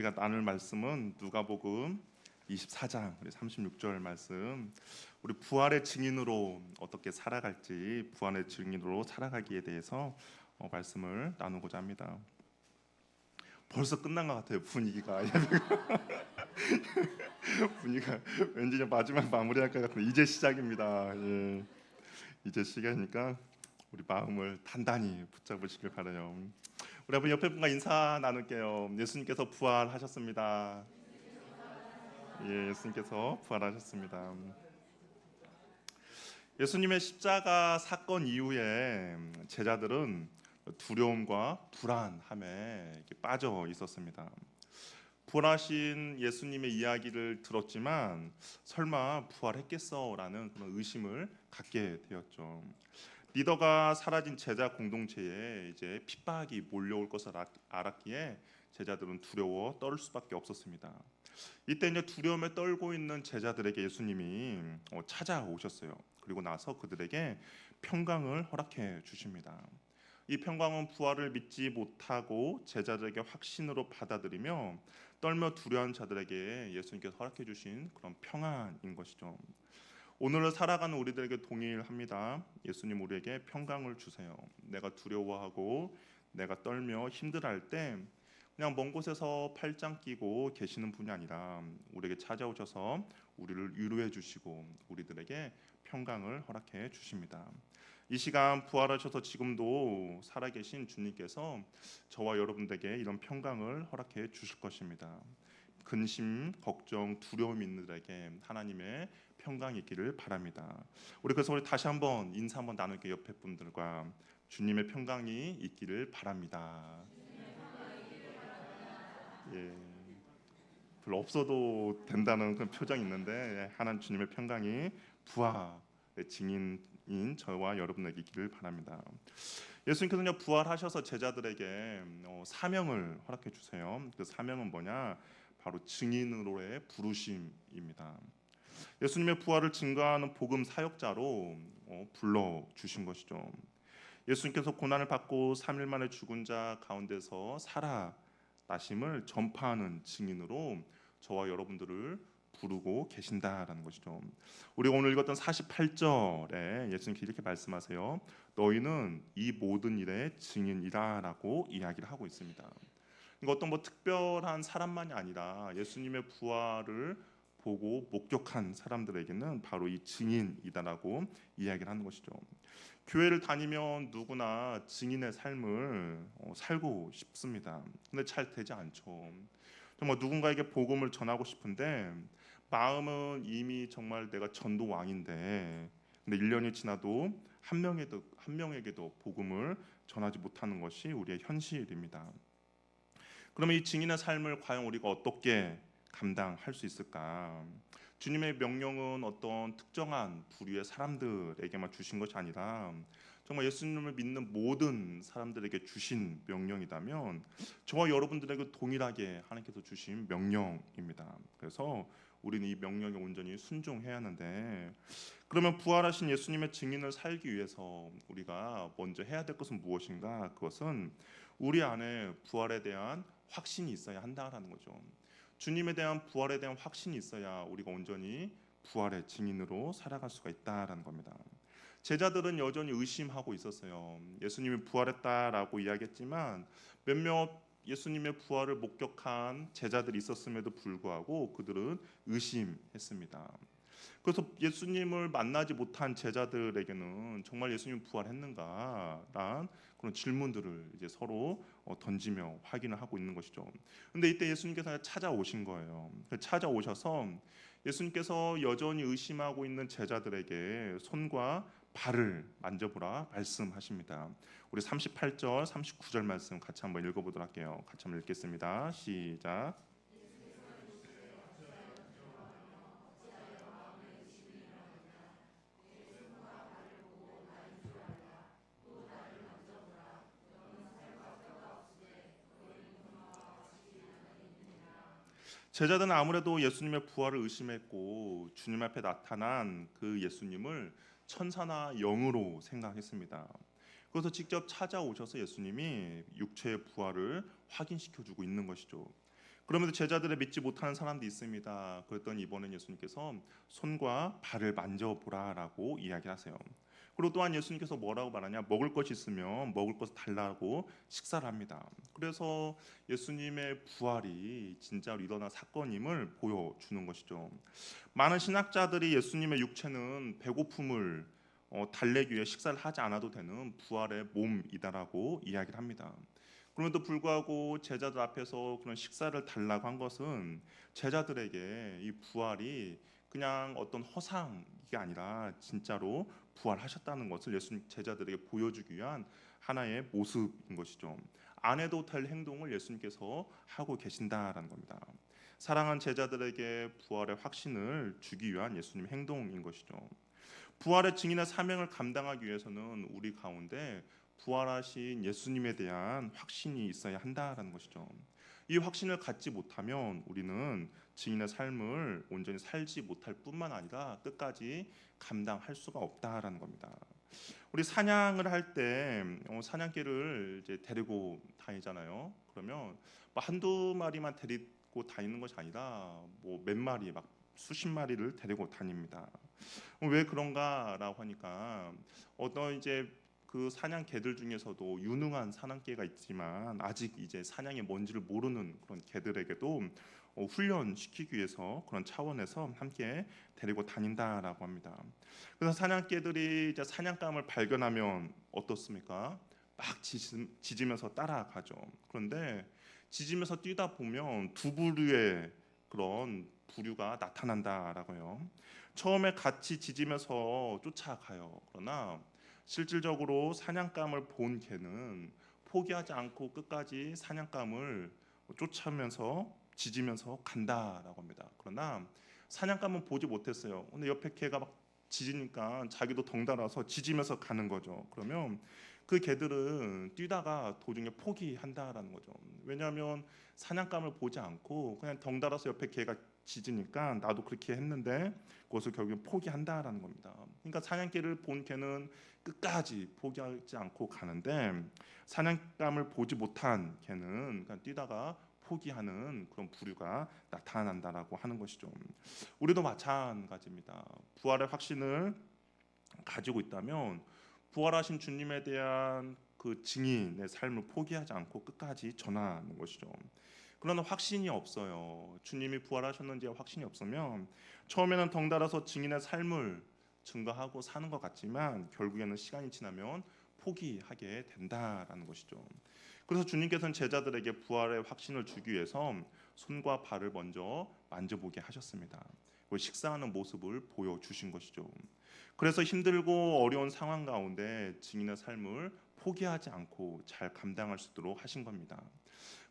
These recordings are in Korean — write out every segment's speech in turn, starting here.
우리가 나눌 말씀은 누가복음 24장 36절 말씀. 우리 부활의 증인으로 어떻게 살아갈지, 부활의 증인으로 살아가기에 대해서 말씀을 나누고자 합니다. 벌써 끝난 것 같아요. 분위기가 분위기가 왠지 좀 마지막 마무리할 것 같은데 이제 시작입니다. 예. 이제 시작이니까 우리 마음을 단단히 붙잡으시길 바라요. 우리 한번 옆에 분과 인사 나눌게요. 예수님께서 부활하셨습니다. 예, 예수님께서 부활하셨습니다. 예수님의 십자가 사건 이후에 제자들은 두려움과 불안함에 이렇게 빠져 있었습니다. 부활하신 예수님의 이야기를 들었지만 설마 부활했겠어라는 그런 의심을 갖게 되었죠. 리더가 사라진 제자 공동체에 이제 핍박이 몰려올 것을 알았기에 제자들은 두려워 떨 수밖에 없었습니다. 이때 이제 두려움에 떨고 있는 제자들에게 예수님이 찾아오셨어요. 그리고 나서 그들에게 평강을 허락해 주십니다. 이 평강은 부활을 믿지 못하고 제자들에게 확신으로 받아들이며 떨며 두려운 자들에게 예수님께서 허락해 주신 그런 평안인 것이죠. 오늘을 살아가는 우리들에게 동일합니다. 예수님 우리에게 평강을 주세요. 내가 두려워하고 내가 떨며 힘들어할 때 그냥 먼 곳에서 팔짱 끼고 계시는 분이 아니라 우리에게 찾아오셔서 우리를 위로해 주시고 우리들에게 평강을 허락해 주십니다. 이 시간 부활하셔서 지금도 살아계신 주님께서 저와 여러분들에게 이런 평강을 허락해 주실 것입니다. 근심, 걱정, 두려움 있는 이들에게 하나님의 평강이 있기를 바랍니다. 그래서 우리 다시 한번 인사 한번 나눌게. 옆에 분들과 주님의 평강이 있기를 바랍니다. 예, 별로 없어도 된다는 그런 표정이 있는데 하나님 주님의 평강이 부활의 증인인 저와 여러분에게 있기를 바랍니다. 예수님께서는 부활하셔서 제자들에게 사명을 허락해 주세요. 그 사명은 뭐냐? 바로 증인으로의 부르심입니다. 예수님의 부활을 증거하는 복음 사역자로 불러 주신 것이죠. 예수님께서 고난을 받고 3일 만에 죽은 자 가운데서 살아나심을 전파하는 증인으로 저와 여러분들을 부르고 계신다라는 것이죠. 우리가 오늘 읽었던 48절에 예수님께서 이렇게 말씀하세요. 너희는 이 모든 일의 증인이다라고 이야기를 하고 있습니다. 그러니까 어떤 특별한 사람만이 아니라 예수님의 부활을 보고 목격한 사람들에게는 바로 이 증인이다라고 이야기를 하는 것이죠. 교회를 다니면 누구나 증인의 삶을 살고 싶습니다. 근데 잘 되지 않죠. 정말 누군가에게 복음을 전하고 싶은데 마음은 이미 정말 내가 전도왕인데 근데 1년이 지나도 한 명에게도 복음을 전하지 못하는 것이 우리의 현실입니다. 그러면 이 증인의 삶을 과연 우리가 어떻게 감당할 수 있을까? 주님의 명령은 어떤 특정한 부류의 사람들에게만 주신 것이 아니라 정말 예수님을 믿는 모든 사람들에게 주신 명령이라면 저와 여러분들에게 동일하게 하나님께서 주신 명령입니다. 그래서 우리는 이 명령에 온전히 순종해야 하는데 그러면 부활하신 예수님의 증인을 살기 위해서 우리가 먼저 해야 될 것은 무엇인가? 그것은 우리 안에 부활에 대한 확신이 있어야 한다라는 거죠. 주님에 대한 부활에 대한 확신이 있어야 우리가 온전히 부활의 증인으로 살아갈 수가 있다라는 겁니다. 제자들은 여전히 의심하고 있었어요. 예수님이 부활했다라고 이야기했지만 몇몇 예수님의 부활을 목격한 제자들이 있었음에도 불구하고 그들은 의심했습니다. 그래서 예수님을 만나지 못한 제자들에게는 정말 예수님 부활했는가라는 그런 질문들을 이제 서로 던지며 확인을 하고 있는 것이죠. 근데 이때 예수님께서 찾아오신 거예요. 찾아오셔서 예수님께서 여전히 의심하고 있는 제자들에게 손과 발을 만져보라 말씀하십니다. 우리 38절, 39절 말씀 같이 한번 읽어보도록 할게요. 같이 한번 읽겠습니다. 시작. 제자들은 아무래도 예수님의 부활을 의심했고 주님 앞에 나타난 그 예수님을 천사나 영으로 생각했습니다. 그래서 직접 찾아오셔서 예수님이 육체의 부활을 확인시켜 주고 있는 것이죠. 그러면서 제자들의 믿지 못하는 사람도 있습니다. 그랬더니 이번엔 예수님께서 손과 발을 만져보라라고 이야기하세요. 그리고 또한 예수님께서 뭐라고 말하냐? 먹을 것이 있으면 먹을 것을 달라고 식사를 합니다. 그래서 예수님의 부활이 진짜로 일어난 사건임을 보여주는 것이죠. 많은 신학자들이 예수님의 육체는 배고픔을 달래기 위해 식사를 하지 않아도 되는 부활의 몸이다라고 이야기를 합니다. 그럼에도 불구하고 제자들 앞에서 그런 식사를 달라고 한 것은 제자들에게 이 부활이 그냥 어떤 허상이 아니라 진짜로 부활하셨다는 것을 예수님 제자들에게 보여주기 위한 하나의 모습인 것이죠. 안 해도 될 행동을 예수님께서 하고 계신다라는 겁니다. 사랑하는 제자들에게 부활의 확신을 주기 위한 예수님의 행동인 것이죠. 부활의 증인의 사명을 감당하기 위해서는 우리 가운데 부활하신 예수님에 대한 확신이 있어야 한다라는 것이죠. 이 확신을 갖지 못하면 우리는 증인의 삶을 온전히 살지 못할 뿐만 아니라 끝까지 감당할 수가 없다라는 겁니다. 우리 사냥을 할 때 사냥개를 이제 데리고 다니잖아요. 그러면 뭐 한두 마리만 데리고 다니는 것이 아니라 뭐 몇 마리 막 수십 마리를 데리고 다닙니다. 왜 그런가라고 하니까 어떤 이제 그 사냥개들 중에서도 유능한 사냥개가 있지만 아직 이제 사냥의 뭔지를 모르는 그런 개들에게도 훈련시키기 위해서 그런 차원에서 함께 데리고 다닌다라고 합니다. 그래서 사냥개들이 이제 사냥감을 발견하면 어떻습니까? 막 짖으면서 따라가죠. 그런데 짖으면서 뛰다 보면 두 부류의 그런 부류가 나타난다라고요. 처음에 같이 짖으면서 쫓아가요. 그러나 실질적으로 사냥감을 본 개는 포기하지 않고 끝까지 사냥감을 쫓아면서 짖으면서 간다라고 합니다. 그러나 사냥감은 보지 못했어요. 근데 옆에 개가 막 짖으니까 자기도 덩달아서 짖으면서 가는 거죠. 그러면 그 개들은 뛰다가 도중에 포기한다라는 거죠. 왜냐하면 사냥감을 보지 않고 그냥 덩달아서 옆에 개가 짖으니까 나도 그렇게 했는데 그것을 결국에 포기한다라는 겁니다. 그러니까 사냥개를 본 개는 끝까지 포기하지 않고 가는데 사냥감을 보지 못한 개는 그냥 뛰다가 포기하는 그런 부류가 나타난다라고 하는 것이죠. 우리도 마찬가지입니다. 부활의 확신을 가지고 있다면 부활하신 주님에 대한 그 증인의 삶을 포기하지 않고 끝까지 전하는 것이죠. 그러나 확신이 없어요. 주님이 부활하셨는지 확신이 없으면 처음에는 덩달아서 증인의 삶을 증거하고 사는 것 같지만 결국에는 시간이 지나면 포기하게 된다라는 것이죠. 그래서 주님께서는 제자들에게 부활의 확신을 주기 위해서 손과 발을 먼저 만져보게 하셨습니다. 그리고 식사하는 모습을 보여주신 것이죠. 그래서 힘들고 어려운 상황 가운데 증인의 삶을 포기하지 않고 잘 감당할 수 있도록 하신 겁니다.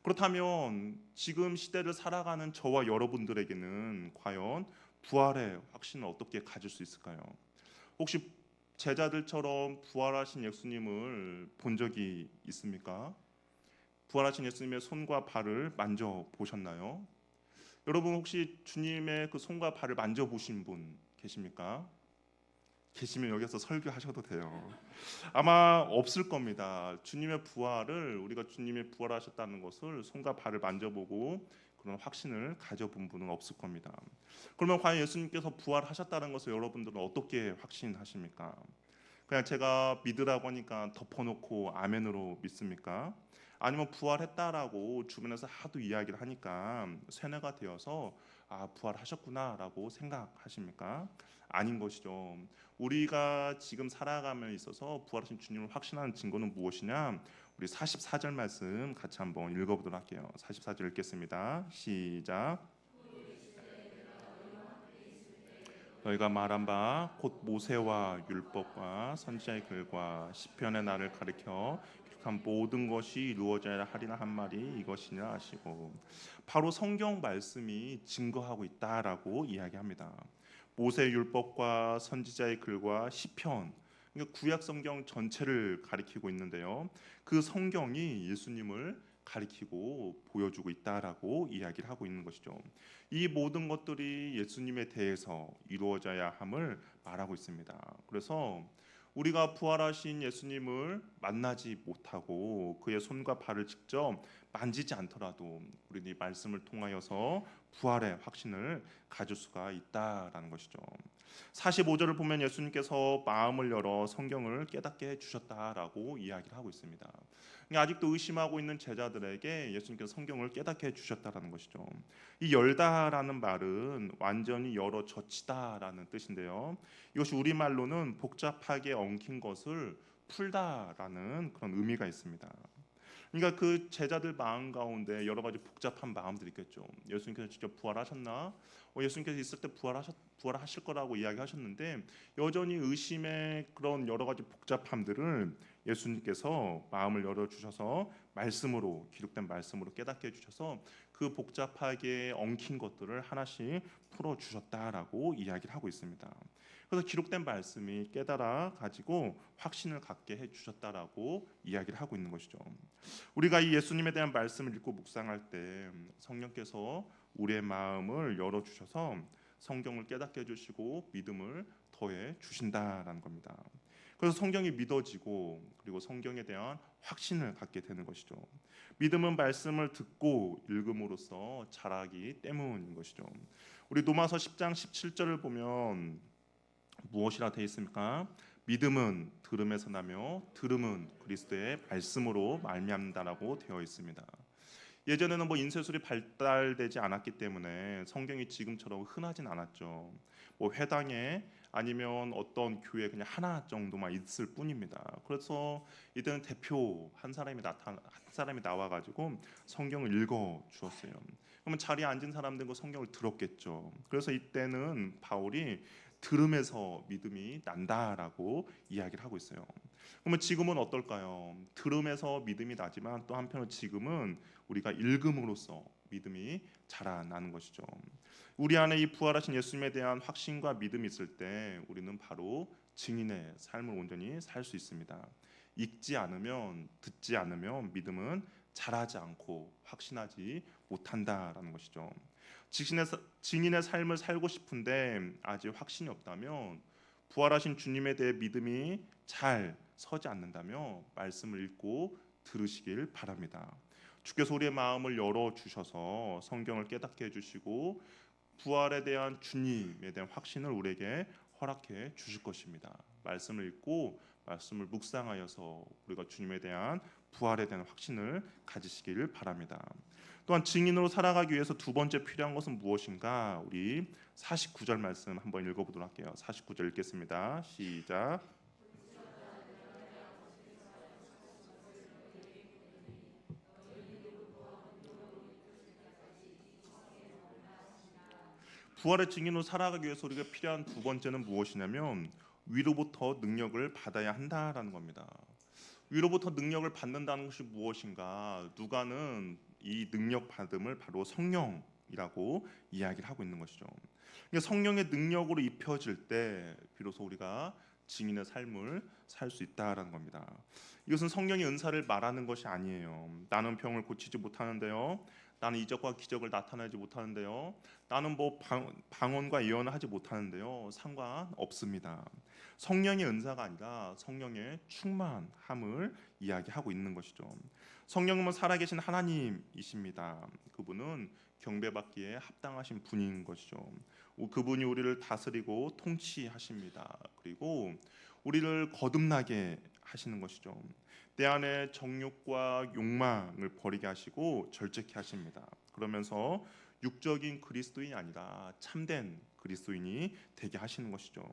그렇다면 지금 시대를 살아가는 저와 여러분들에게는 과연 부활의 확신을 어떻게 가질 수 있을까요? 혹시 제자들처럼 부활하신 예수님을 본 적이 있습니까? 부활하신 예수님의 손과 발을 만져 보셨나요? 여러분 혹시 주님의 그 손과 발을 만져 보신 분 계십니까? 계시면 여기서 설교하셔도 돼요. 아마 없을 겁니다. 주님의 부활을 우리가 주님의 부활하셨다는 것을 손과 발을 만져보고 그런 확신을 가져본 분은 없을 겁니다. 그러면 과연 예수님께서 부활하셨다는 것을 여러분들은 어떻게 확신하십니까? 그냥 제가 믿으라고 하니까 덮어놓고 아멘으로 믿습니까? 아니면 부활했다라고 주변에서 하도 이야기를 하니까 세뇌가 되어서 아 부활하셨구나라고 생각하십니까? 아닌 것이죠. 우리가 지금 살아감에 있어서 부활하신 주님을 확신하는 증거는 무엇이냐? 우리 44절 말씀 같이 한번 읽어보도록 할게요. 44절 읽겠습니다. 시작. 너희가 말한 바 곧 모세와 율법과 선지자의 글과 시편의 나를 가리켜 기록한 모든 것이 이루어져야 하리라 한 말이 이것이냐 하시고 바로 성경 말씀이 증거하고 있다라고 이야기합니다. 모세 율법과 선지자의 글과 시편 그러니까 구약 성경 전체를 가리키고 있는데요. 그 성경이 예수님을 가리키고 보여주고 있다라고 이야기를 하고 있는 것이죠. 이 모든 것들이 예수님에 대해서 이루어져야 함을 말하고 있습니다. 그래서 우리가 부활하신 예수님을 만나지 못하고 그의 손과 발을 직접 만지지 않더라도 우리는 이 말씀을 통하여서 부활의 확신을 가질 수가 있다라는 것이죠. 45절을 보면 예수님께서 마음을 열어 성경을 깨닫게 해주셨다라고 이야기를 하고 있습니다. 그러니까 아직도 의심하고 있는 제자들에게 예수님께서 성경을 깨닫게 해주셨다라는 것이죠. 이 열다라는 말은 완전히 열어 젖히다라는 뜻인데요. 이것이 우리말로는 복잡하게 엉킨 것을 풀다라는 그런 의미가 있습니다. 그러니까 그 제자들 마음 가운데 여러 가지 복잡한 마음들이 있겠죠. 예수님께서 직접 부활하셨나? 예수님께서 있을 때 부활하실 거라고 이야기하셨는데 여전히 의심의 그런 여러 가지 복잡함들을 예수님께서 마음을 열어 주셔서 말씀으로 기록된 말씀으로 깨닫게 해 주셔서 그 복잡하게 엉킨 것들을 하나씩 풀어 주셨다라고 이야기를 하고 있습니다. 그래서 기록된 말씀이 깨달아 가지고 확신을 갖게 해 주셨다라고 이야기를 하고 있는 것이죠. 우리가 이 예수님에 대한 말씀을 읽고 묵상할 때 성령께서 우리의 마음을 열어 주셔서 성경을 깨닫게 해 주시고 믿음을 더해 주신다라는 겁니다. 그래서 성경이 믿어지고 그리고 성경에 대한 확신을 갖게 되는 것이죠. 믿음은 말씀을 듣고 읽음으로써 자라기 때문인 것이죠. 우리 로마서 10장 17절을 보면 무엇이라 되어 있습니까? 믿음은 들음에서 나며 들음은 그리스도의 말씀으로 말미암는다라고 되어 있습니다. 예전에는 인쇄술이 발달되지 않았기 때문에 성경이 지금처럼 흔하진 않았죠. 회당에 아니면 어떤 교회 그냥 하나 정도만 있을 뿐입니다. 그래서 이때는 대표 한 사람이 나와가지고 성경을 읽어 주었어요. 그러면 자리에 앉은 사람들은 성경을 들었겠죠. 그래서 이때는 바울이 들음에서 믿음이 난다라고 이야기를 하고 있어요. 그러면 지금은 어떨까요? 들음에서 믿음이 나지만 또 한편으로 지금은 우리가 읽음으로써 믿음이 자라나는 것이죠. 우리 안에 이 부활하신 예수님에 대한 확신과 믿음이 있을 때 우리는 바로 증인의 삶을 온전히 살 수 있습니다. 읽지 않으면 듣지 않으면 믿음은 자라지 않고 확신하지 못한다라는 것이죠. 증인의 삶을 살고 싶은데 아직 확신이 없다면 부활하신 주님에 대해 믿음이 잘 서지 않는다면 말씀을 읽고 들으시길 바랍니다. 주께서 우리의 마음을 열어 주셔서 성경을 깨닫게 해주시고 부활에 대한 주님에 대한 확신을 우리에게 허락해 주실 것입니다. 말씀을 읽고 말씀을 묵상하여서 우리가 주님에 대한 부활에 대한 확신을 가지시기를 바랍니다. 또한 증인으로 살아가기 위해서 두 번째 필요한 것은 무엇인가? 우리 49절 말씀 한번 읽어보도록 할게요. 49절 읽겠습니다. 시작. 부활의 증인으로 살아가기 위해서 우리가 필요한 두 번째는 무엇이냐면 위로부터 능력을 받아야 한다라는 겁니다. 위로부터 능력을 받는다는 것이 무엇인가? 누가는 이 능력 받음을 바로 성령이라고 이야기를 하고 있는 것이죠. 그러니까 성령의 능력으로 입혀질 때 비로소 우리가 증인의 삶을 살 수 있다라는 겁니다. 이것은 성령의 은사를 말하는 것이 아니에요. 나는 병을 고치지 못하는데요. 나는 이적과 기적을 나타내지 못하는데요. 나는 방언과 예언을 하지 못하는데요. 상관없습니다. 성령의 은사가 아니라 성령의 충만함을 이야기하고 있는 것이죠. 성령은 살아계신 하나님이십니다. 그분은 경배받기에 합당하신 분인 것이죠. 그분이 우리를 다스리고 통치하십니다. 그리고 우리를 거듭나게 하시는 것이죠. 내 안에 정욕과 욕망을 버리게 하시고 절제케 하십니다. 그러면서 육적인 그리스도인이 아니라 참된 그리스도인이 되게 하시는 것이죠.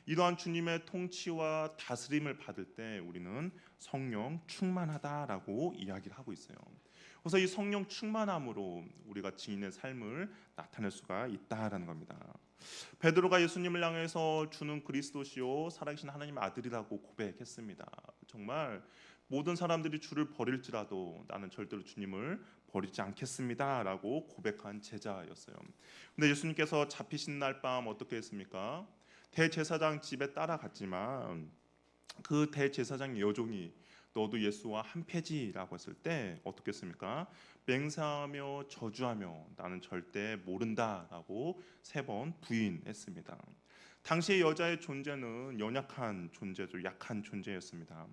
이러한 주님의 통치와 다스림을 받을 때 우리는 성령 충만하다라고 이야기를 하고 있어요. 그래서 이 성령 충만함으로 우리가 증인의 삶을 나타낼 수가 있다라는 겁니다. 베드로가 예수님을 향해서 주는 그리스도시요 살아계신 하나님의 아들이라고 고백했습니다. 정말 모든 사람들이 주를 버릴지라도 나는 절대로 주님을 버리지 않겠습니다라고 고백한 제자였어요. 근데 예수님께서 잡히신 날 밤 어떻게 했습니까? 대제사장 집에 따라갔지만 그 대제사장의 여종이 너도 예수와 한 패지라고 했을 때 어떻게 했습니까? 맹세하며 저주하며 나는 절대 모른다라고 3번 부인했습니다. 당시의 여자의 존재는 연약한 존재죠. 약한 존재였습니다.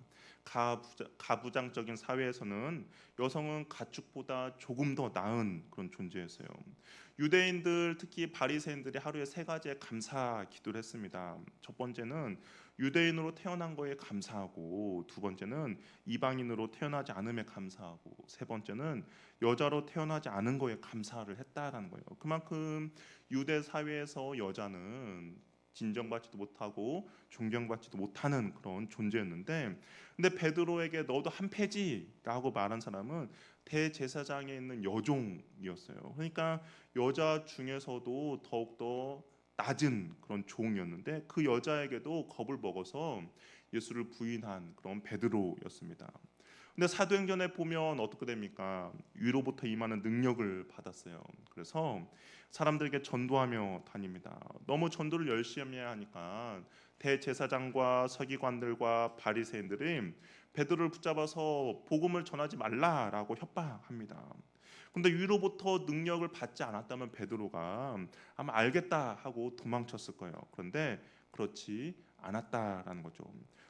가부장적인 사회에서는 여성은 가축보다 조금 더 나은 그런 존재였어요. 유대인들, 특히 바리새인들이 하루에 세 가지의 감사 기도를 했습니다. 첫 번째는 유대인으로 태어난 거에 감사하고, 두 번째는 이방인으로 태어나지 않음에 감사하고, 세 번째는 여자로 태어나지 않은 거에 감사를 했다라는 거예요. 그만큼 유대 사회에서 여자는 진정받지도 못하고 존경받지도 못하는 그런 존재였는데, 근데 베드로에게 너도 한 패지라고 말한 사람은 대제사장에 있는 여종이었어요. 그러니까 여자 중에서도 더욱더 낮은 그런 종이었는데, 그 여자에게도 겁을 먹어서 예수를 부인한 그런 베드로였습니다. 근데 사도행전에 보면 어떻게 됩니까? 위로부터 임하는 능력을 받았어요. 그래서 사람들에게 전도하며 다닙니다. 너무 전도를 열심히 하니까 대제사장과 서기관들과 바리새인들이 베드로를 붙잡아서 복음을 전하지 말라라고 협박합니다. 근데 위로부터 능력을 받지 않았다면 베드로가 아마 알겠다 하고 도망쳤을 거예요. 그런데 그렇지 않았다라는 거죠.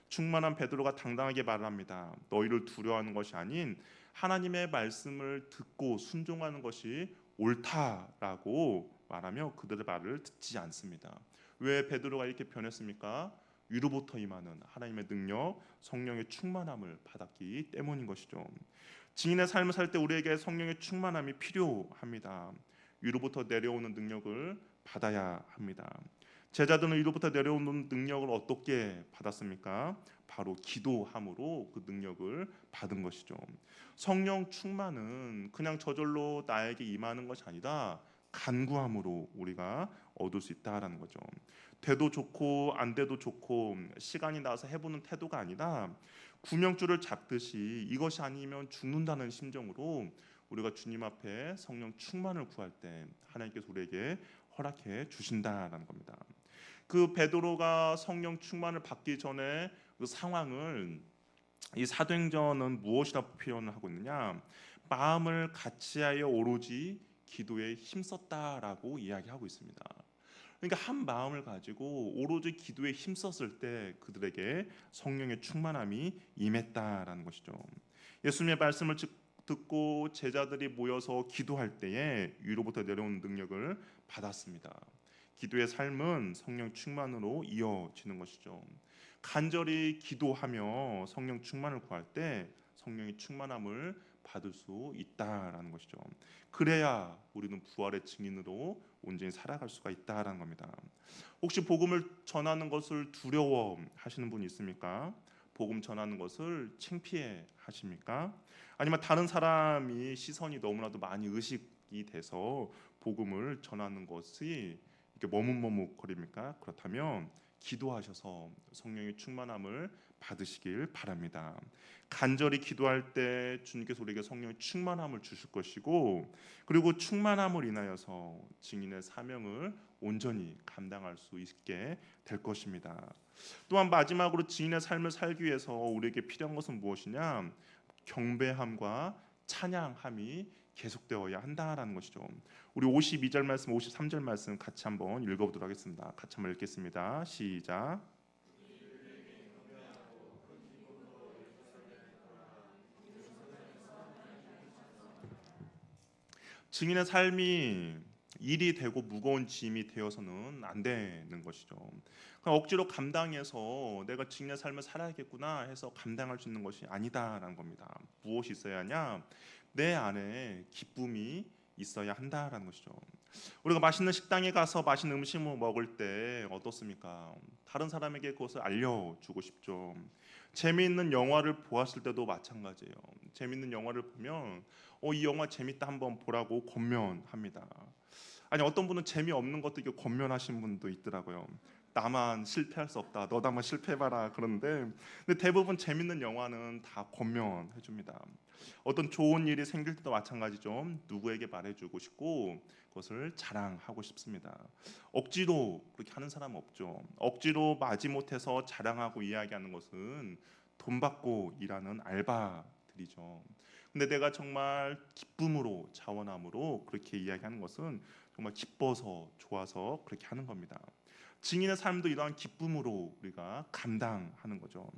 충만한 베드로가 당당하게 말합니다. 너희를 두려워하는 것이 아닌 하나님의 말씀을 듣고 순종하는 것이 옳다라고 말하며 그들의 말을 듣지 않습니다. 왜 베드로가 이렇게 변했습니까? 위로부터 임하는 하나님의 능력, 성령의 충만함을 받았기 때문인 것이죠. 증인의 삶을 살 때 우리에게 성령의 충만함이 필요합니다. 위로부터 내려오는 능력을 받아야 합니다. 제자들은 위로부터 내려오는 능력을 어떻게 받았습니까? 바로 기도함으로 그 능력을 받은 것이죠. 성령 충만은 그냥 저절로 나에게 임하는 것이 아니라 간구함으로 우리가 얻을 수 있다라는 거죠. 돼도 좋고 안 돼도 좋고 시간이 나서 해보는 태도가 아니라 구명줄을 잡듯이 이것이 아니면 죽는다는 심정으로 우리가 주님 앞에 성령 충만을 구할 때 하나님께서 우리에게 허락해 주신다라는 겁니다. 그 베드로가 성령 충만을 받기 전에 그 상황을 이 사도행전은 무엇이라 표현을 하고 있느냐? 마음을 같이하여 오로지 기도에 힘썼다라고 이야기하고 있습니다. 그러니까 한 마음을 가지고 오로지 기도에 힘썼을 때 그들에게 성령의 충만함이 임했다라는 것이죠. 예수님의 말씀을 듣고 제자들이 모여서 기도할 때에 위로부터 내려오는 능력을 받았습니다. 기도의 삶은 성령 충만으로 이어지는 것이죠. 간절히 기도하며 성령 충만을 구할 때 성령의 충만함을 받을 수 있다라는 것이죠. 그래야 우리는 부활의 증인으로 온전히 살아갈 수가 있다라는 겁니다. 혹시 복음을 전하는 것을 두려워하시는 분이 있습니까? 복음 전하는 것을 창피해 하십니까? 아니면 다른 사람이 시선이 너무나도 많이 의식이 돼서 복음을 전하는 것이 이렇게 머뭇머뭇거립니까? 그렇다면 기도하셔서 성령의 충만함을 받으시길 바랍니다. 간절히 기도할 때 주님께서 우리에게 성령의 충만함을 주실 것이고, 그리고 충만함을 인하여서 증인의 사명을 온전히 감당할 수 있게 될 것입니다. 또한 마지막으로 증인의 삶을 살기 위해서 우리에게 필요한 것은 무엇이냐? 경배함과 찬양함이 계속되어야 한다라는 것이죠. 우리 52절 말씀, 53절 말씀 같이 한번 읽어보도록 하겠습니다. 같이 한번 읽겠습니다. 시작. 증인의 삶이 일이 되고 무거운 짐이 되어서는 안 되는 것이죠. 억지로 감당해서 내가 증인의 삶을 살아야겠구나 해서 감당할 수 있는 것이 아니다라는 겁니다. 무엇이 있어야 하냐? 내 안에 기쁨이 있어야 한다라는 것이죠. 우리가 맛있는 식당에 가서 맛있는 음식을 먹을 때 어떻습니까? 다른 사람에게 그것을 알려주고 싶죠. 재미있는 영화를 보았을 때도 마찬가지예요. 재미있는 영화를 보면 이 영화 재밌다 한번 보라고 권면합니다. 아니 어떤 분은 재미없는 것도 이렇게 권면하신 분도 있더라고요. 나만 실패할 수 없다. 너도 한번 실패해봐라. 그런데 근데 대부분 재밌는 영화는 다 권면해 줍니다. 어떤 좋은 일이 생길 때도 마찬가지죠. 누구에게 말해주고 싶고 그것을 자랑하고 싶습니다. 억지로 그렇게 하는 사람은 없죠. 억지로 마지못해서 자랑하고 이야기하는 것은 돈 받고 일하는 알바들이죠. 근데 내가 정말 기쁨으로 자원함으로 그렇게 이야기하는 것은 정말 기뻐서 좋아서 그렇게 하는 겁니다. 증인의 삶도 이러한 기쁨으로 우리가 감당하는 거죠.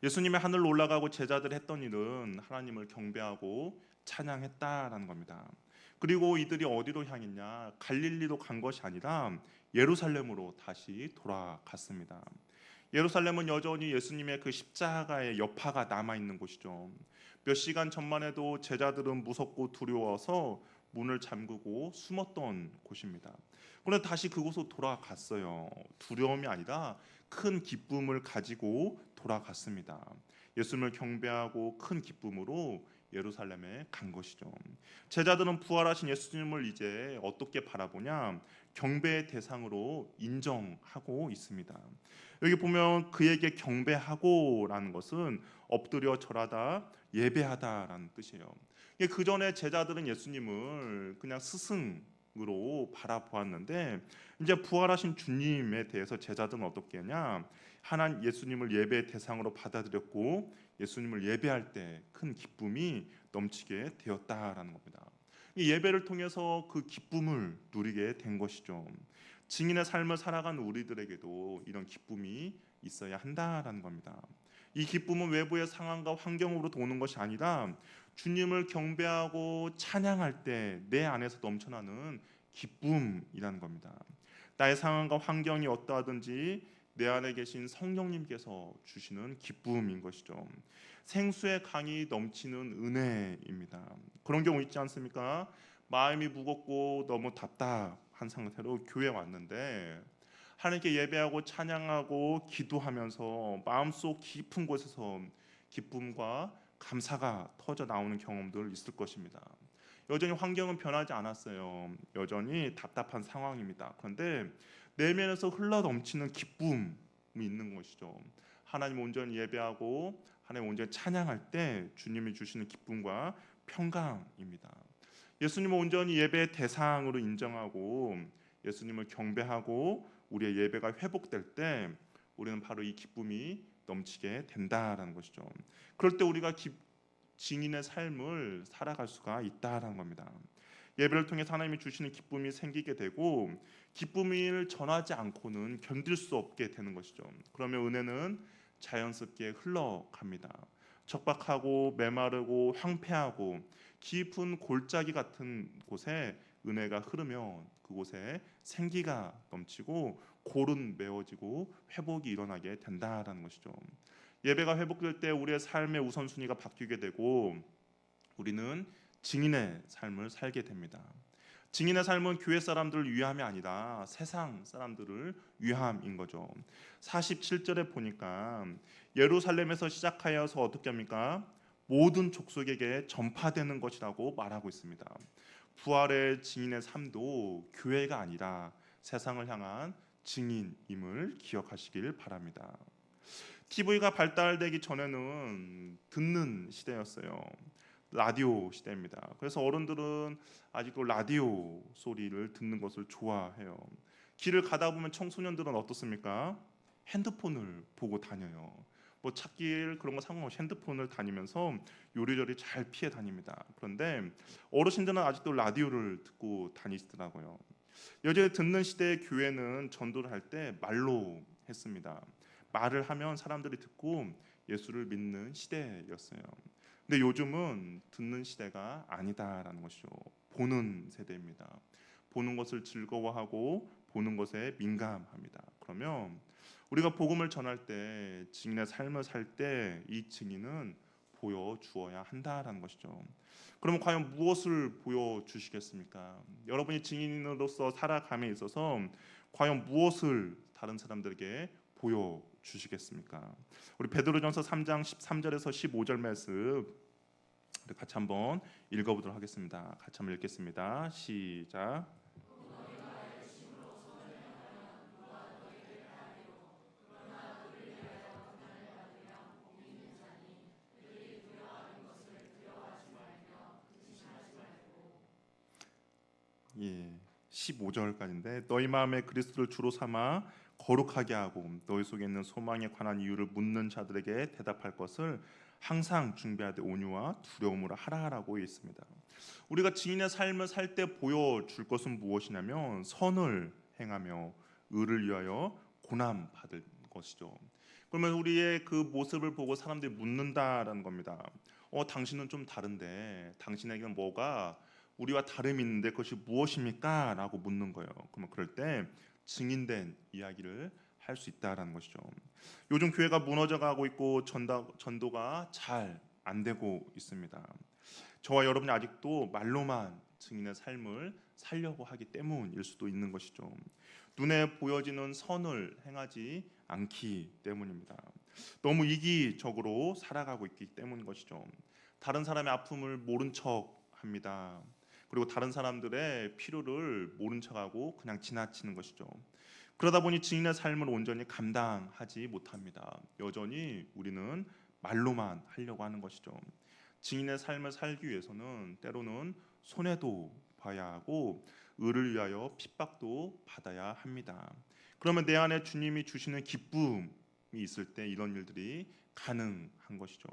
예수님의 하늘로 올라가고 제자들이 했던 일은 하나님을 경배하고 찬양했다라는 겁니다. 그리고 이들이 어디로 향했냐? 갈릴리로 간 것이 아니라 예루살렘으로 다시 돌아갔습니다. 예루살렘은 여전히 예수님의 그 십자가의 여파가 남아 있는 곳이죠. 몇 시간 전만 해도 제자들은 무섭고 두려워서 문을 잠그고 숨었던 곳입니다. 그런데 다시 그곳으로 돌아갔어요. 두려움이 아니라 큰 기쁨을 가지고 돌아갔습니다. 예수님을 경배하고 큰 기쁨으로 예루살렘에 간 것이죠. 제자들은 부활하신 예수님을 이제 어떻게 바라보냐? 경배의 대상으로 인정하고 있습니다. 여기 보면 그에게 경배하고라는 것은 엎드려 절하다, 예배하다라는 뜻이에요. 그 전에 제자들은 예수님을 그냥 스승으로 바라보았는데 이제 부활하신 주님에 대해서 제자들은 어떻게 하냐? 하나님 예수님을 예배의 대상으로 받아들였고 예수님을 예배할 때 큰 기쁨이 넘치게 되었다라는 겁니다. 이 예배를 통해서 그 기쁨을 누리게 된 것이죠. 증인의 삶을 살아간 우리들에게도 이런 기쁨이 있어야 한다라는 겁니다. 이 기쁨은 외부의 상황과 환경으로도 오는 것이 아니라 주님을 경배하고 찬양할 때 내 안에서 넘쳐나는 기쁨이라는 겁니다. 나의 상황과 환경이 어떠하든지 내 안에 계신 성령님께서 주시는 기쁨인 것이죠. 생수의 강이 넘치는 은혜입니다. 그런 경우 있지 않습니까? 마음이 무겁고 너무 답답한 상태로 교회에 왔는데 하나님께 예배하고 찬양하고 기도하면서 마음속 깊은 곳에서 기쁨과 감사가 터져 나오는 경험들 있을 것입니다. 여전히 환경은 변하지 않았어요. 여전히 답답한 상황입니다. 그런데 내면에서 흘러 넘치는 기쁨이 있는 것이죠. 하나님 온전히 예배하고 하나님 온전히 찬양할 때 주님이 주시는 기쁨과 평강입니다. 예수님을 온전히 예배의 대상으로 인정하고 예수님을 경배하고 우리의 예배가 회복될 때 우리는 바로 이 기쁨이 넘치게 된다라는 것이죠. 그럴 때 우리가 증인의 삶을 살아갈 수가 있다라는 겁니다. 예배를 통해 하나님이 주시는 기쁨이 생기게 되고 기쁨을 전하지 않고는 견딜 수 없게 되는 것이죠. 그러면 은혜는 자연스럽게 흘러갑니다. 척박하고 메마르고 황폐하고 깊은 골짜기 같은 곳에 은혜가 흐르면 그곳에 생기가 넘치고 골은 메워지고 회복이 일어나게 된다라는 것이죠. 예배가 회복될 때 우리의 삶의 우선순위가 바뀌게 되고 우리는 증인의 삶을 살게 됩니다. 증인의 삶은 교회 사람들을 위함이 아니라 세상 사람들을 위함인 거죠. 47절에 보니까 예루살렘에서 시작하여서 어떻게 합니까? 모든 족속에게 전파되는 것이라고 말하고 있습니다. 부활의 증인의 삶도 교회가 아니라 세상을 향한 증인임을 기억하시길 바랍니다. TV가 발달되기 전에는 듣는 시대였어요. 라디오 시대입니다. 그래서 어른들은 아직도 라디오 소리를 듣는 것을 좋아해요. 길을 가다 보면 청소년들은 어떻습니까? 핸드폰을 보고 다녀요. 뭐 찾길 그런 거 상관없이 핸드폰을 다니면서 요리조리 잘 피해 다닙니다. 그런데 어르신들은 아직도 라디오를 듣고 다니시더라고요. 여전히 듣는 시대의 교회는 전도를 할 때 말로 했습니다. 말을 하면 사람들이 듣고 예수를 믿는 시대였어요. 근데 요즘은 듣는 시대가 아니다라는 것이죠. 보는 세대입니다. 보는 것을 즐거워하고 보는 것에 민감합니다. 그러면 우리가 복음을 전할 때 증인의 삶을 살 때 이 증인은 보여주어야 한다라는 것이죠. 그러면 과연 무엇을 보여주시겠습니까? 여러분이 증인으로서 살아감에 있어서 과연 무엇을 다른 사람들에게 보여주시겠습니까? 우리 베드로전서 3장 13절에서 15절 말씀 같이 한번 읽어보도록 하겠습니다. 같이 한번 읽겠습니다. 시작. 예, 15절까지인데 너희 마음에 그리스도를 주로 삼아 거룩하게 하고 너희 속에 있는 소망에 관한 이유를 묻는 자들에게 대답할 것을 항상 준비하되 온유와 두려움으로 하라라고 있습니다. 우리가 증인의 삶을 살 때 보여줄 것은 무엇이냐면 선을 행하며 의를 위하여 고난 받을 것이죠. 그러면 우리의 그 모습을 보고 사람들이 묻는다라는 겁니다. 당신은 좀 다른데 당신에게는 뭐가 우리와 다름이 있는데 그것이 무엇입니까? 라고 묻는 거예요. 그러면 그럴 때 증인된 이야기를 할 수 있다라는 것이죠. 요즘 교회가 무너져 가고 있고 전도가 잘 안 되고 있습니다. 저와 여러분이 아직도 말로만 증인의 삶을 살려고 하기 때문일 수도 있는 것이죠. 눈에 보여지는 선을 행하지 않기 때문입니다. 너무 이기적으로 살아가고 있기 때문인 것이죠. 다른 사람의 아픔을 모른 척합니다. 그리고 다른 사람들의 필요를 모른 척하고 그냥 지나치는 것이죠. 그러다 보니 증인의 삶을 온전히 감당하지 못합니다. 여전히 우리는 말로만 하려고 하는 것이죠. 증인의 삶을 살기 위해서는 때로는 손해도 봐야 하고 의를 위하여 핍박도 받아야 합니다. 그러면 내 안에 주님이 주시는 기쁨이 있을 때 이런 일들이 가능한 것이죠.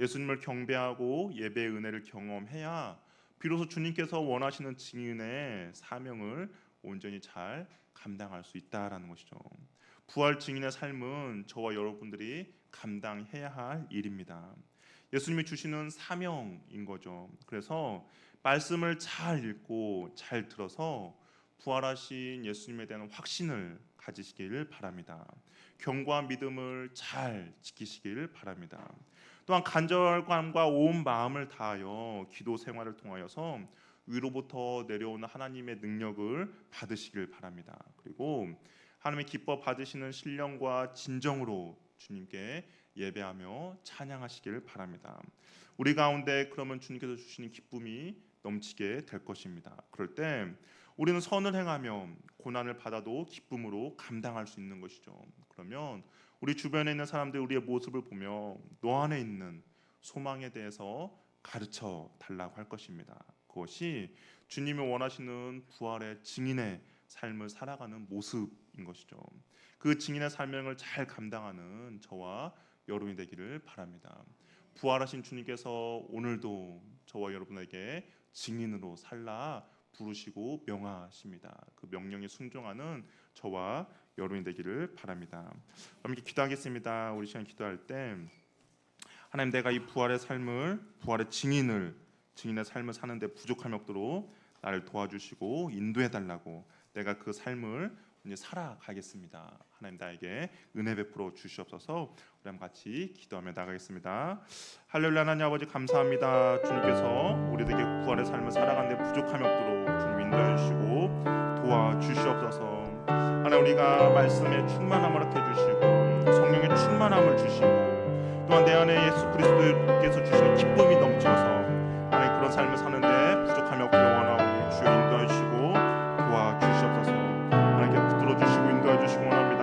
예수님을 경배하고 예배의 은혜를 경험해야 비로소 주님께서 원하시는 증인의 사명을 온전히 잘 감당할 수 있다라는 것이죠. 부활 증인의 삶은 저와 여러분들이 감당해야 할 일입니다. 예수님이 주시는 사명인 거죠. 그래서 말씀을 잘 읽고 잘 들어서 부활하신 예수님에 대한 확신을 가지시기를 바랍니다. 견고한 믿음을 잘 지키시기를 바랍니다. 또한 간절함과 온 마음을 다하여 기도 생활을 통하여서 위로부터 내려오는 하나님의 능력을 받으시길 바랍니다. 그리고 하나님의 기뻐 받으시는 신령과 진정으로 주님께 예배하며 찬양하시기를 바랍니다. 우리 가운데 그러면 주님께서 주시는 기쁨이 넘치게 될 것입니다. 그럴 때 우리는 선을 행하며 고난을 받아도 기쁨으로 감당할 수 있는 것이죠. 그러면 우리 주변에 있는 사람들이 우리의 모습을 보며 너 안에 있는 소망에 대해서 가르쳐 달라고 할 것입니다. 그것이 주님이 원하시는 부활의 증인의 삶을 살아가는 모습인 것이죠. 그 증인의 사명을 잘 감당하는 저와 여러분이 되기를 바랍니다. 부활하신 주님께서 오늘도 저와 여러분에게 증인으로 살라 부르시고 명하십니다. 그 명령에 순종하는 저와 여러분이 되기를 바랍니다. 그럼 이렇게 기도하겠습니다. 우리 시간 기도할 때 하나님, 내가 이 부활의 삶을, 부활의 증인의 삶을 사는데 부족함이 없도록 나를 도와주시고 인도해 달라고, 내가 그 삶을 이제 살아가겠습니다. 하나님, 나에게 은혜 베풀어 주시옵소서. 우리 한번 같이 기도하며 나가겠습니다. 할렐루야. 하나님 아버지 감사합니다. 주님께서 우리에게 부활의 삶을 살아가는데 부족함이 없도록 주님 인도해 주시고 도와주시옵소서. 하나님, 우리가 말씀에 충만함을 얻게 주시고 성령의 충만함을 주시고 또한 내 안에 예수 그리스도께서 주시는 기쁨이 넘쳐서 하나님 그런 삶을 사는데 부족함이 없기를 원하오니 주여 인도해 주시고 도와주시옵소서. 하나님께 붙들어 주시고 인도해 주시기 원합니다.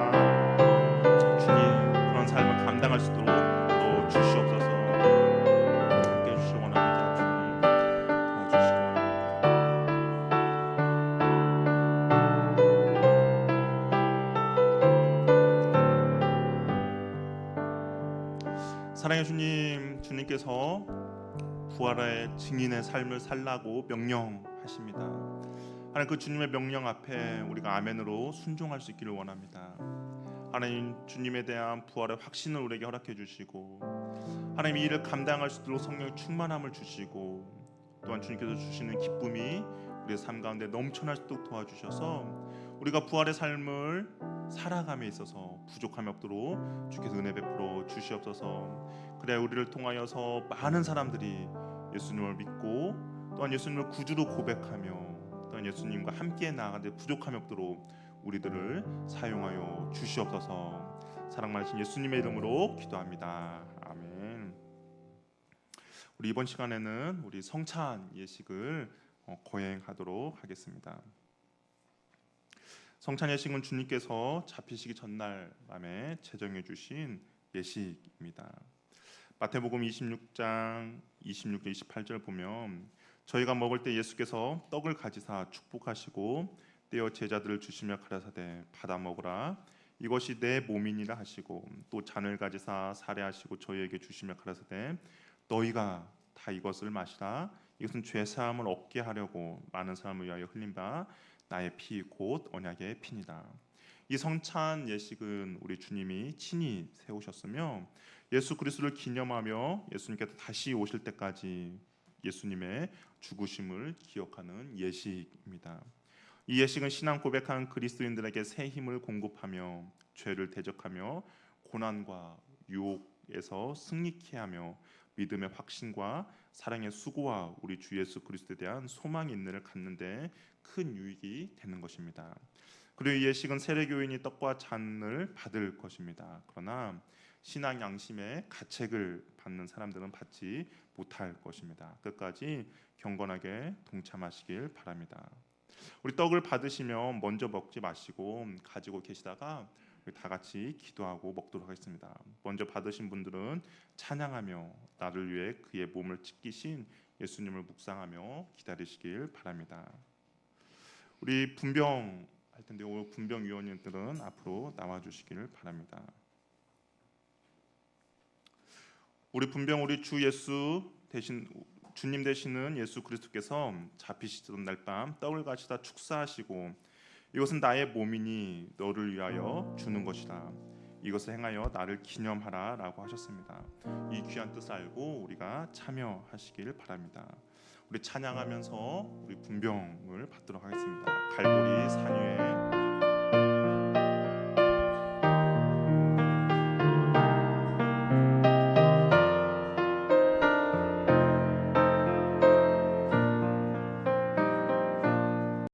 주님, 그런 삶을 감당할 수 있도록 또 주시옵소서. 함께 해주시기 원합니다. 주님, 도와주시기 원합니다. 사랑의 주님, 주님께서 부활의 증인의 삶을 살라고 명령하십니다. 하나님, 그 주님의 명령 앞에 우리가 아멘으로 순종할 수 있기를 원합니다. 하나님, 주님에 대한 부활의 확신을 우리에게 허락해 주시고 하나님, 이 일을 감당할 수 있도록 성령의 충만함을 주시고 또한 주님께서 주시는 기쁨이 우리의 삶 가운데 넘쳐날 수 있도록 도와주셔서 우리가 부활의 삶을 살아감에 있어서 부족함이 없도록 주께서 은혜 베풀어 주시옵소서. 그래야 우리를 통하여서 많은 사람들이 예수님을 믿고 또한 예수님을 구주로 고백하며 또한 예수님과 함께 나아가는데 부족함이 없도록 우리들을 사용하여 주시옵소서. 사랑 많으신 예수님의 이름으로 기도합니다. 아멘. 우리 이번 시간에는 우리 성찬 예식을 거행하도록 하겠습니다. 성찬 예식은 주님께서 잡히시기 전날 밤에 제정해 주신 예식입니다. 마태복음 26장 26절 28절 보면 저희가 먹을 때 예수께서 떡을 가지사 축복하시고 떼어 제자들을 주시며 가라사대 받아 먹으라 이것이 내 몸이니라 하시고 또 잔을 가지사 사례하시고 저희에게 주시며 가라사대 너희가 다 이것을 마시라 이것은 죄 사함을 얻게 하려고 많은 사람을 위하여 흘린 바 나의 피 곧 언약의 피니라. 이 성찬 예식은 우리 주님이 친히 세우셨으며 예수 그리스도를 기념하며 예수님께서 다시 오실 때까지 예수님의 죽으심을 기억하는 예식입니다. 이 예식은 신앙 고백한 그리스도인들에게 새 힘을 공급하며 죄를 대적하며 고난과 유혹에서 승리케 하며 믿음의 확신과 사랑의 수고와 우리 주 예수 그리스도에 대한 소망의 인내를 갖는데 큰 유익이 되는 것입니다. 그리고 이 예식은 세례교인이 떡과 잔을 받을 것입니다. 그러나 신앙 양심의 가책을 받는 사람들은 받지 못할 것입니다. 끝까지 경건하게 동참하시길 바랍니다. 우리 떡을 받으시면 먼저 먹지 마시고 가지고 계시다가 우리 다 같이 기도하고 먹도록 하겠습니다. 먼저 받으신 분들은 찬양하며 나를 위해 그의 몸을 찢기신 예수님을 묵상하며 기다리시길 바랍니다. 우리 분병 할 텐데 오늘 분병 위원님들은 앞으로 나와 주시길 바랍니다. 우리 분병 우리 주 예수 대신 주님 되시는 예수 그리스도께서 잡히시던 날 밤 떡을 가시다 축사하시고 이것은 나의 몸이니 너를 위하여 주는 것이라 이것을 행하여 나를 기념하라라고 하셨습니다. 이 귀한 뜻을 알고 우리가 참여하시길 바랍니다. 우리 찬양하면서 우리 분병을 받도록 하겠습니다. 갈보리 상